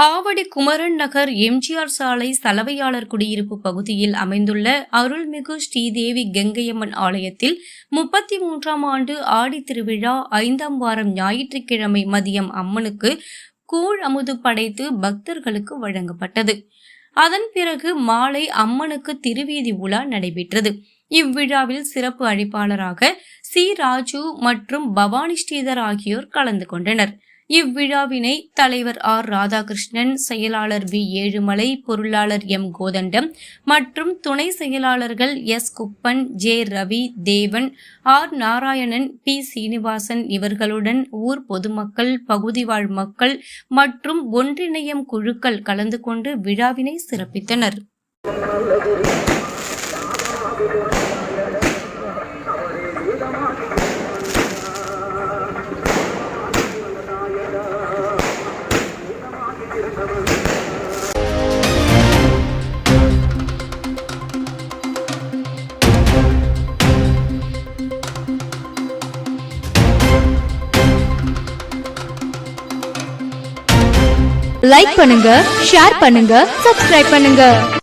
ஆவடி குமரன் நகர் எம்ஜிஆர் சாலை சலவையாளர் குடியிருப்பு பகுதியில் அமைந்துள்ள அருள்மிகு ஸ்ரீதேவி கெங்கையம்மன் ஆலயத்தில் 33ஆம் ஆண்டு ஆடி திருவிழா 5ஆம் வாரம் ஞாயிற்றுக்கிழமை மதியம் அம்மனுக்கு கூழ் அமுது படைத்து பக்தர்களுக்கு வழங்கப்பட்டது. அதன் பிறகு மாலை அம்மனுக்கு திருவீதி உலா நடைபெற்றது. இவ்விழாவில் சிறப்பு அழைப்பாளராக சி. ராஜு மற்றும் பவானி ஸ்ரீதர் ஆகியோர் கலந்து கொண்டனர். இவ்விழாவினை தலைவர் ஆர். ராதாகிருஷ்ணன், செயலாளர் வி. ஏழுமலை, பொருளாளர் எம். கோதண்டம் மற்றும் துணை செயலாளர்கள் எஸ். குப்பன், ஜே. ரவி, தேவன், ஆர். நாராயணன், பி. சீனிவாசன் இவர்களுடன் ஊர் பொதுமக்கள், பகுதிவாழ் மக்கள் மற்றும் ஒன்றிணையம் குழுக்கள் கலந்து கொண்டு விழாவினை சிறப்பித்தனர். லைக் பண்ணுங்க, ஷேர் பண்ணுங்க, சப்ஸ்கிரைப் பண்ணுங்க.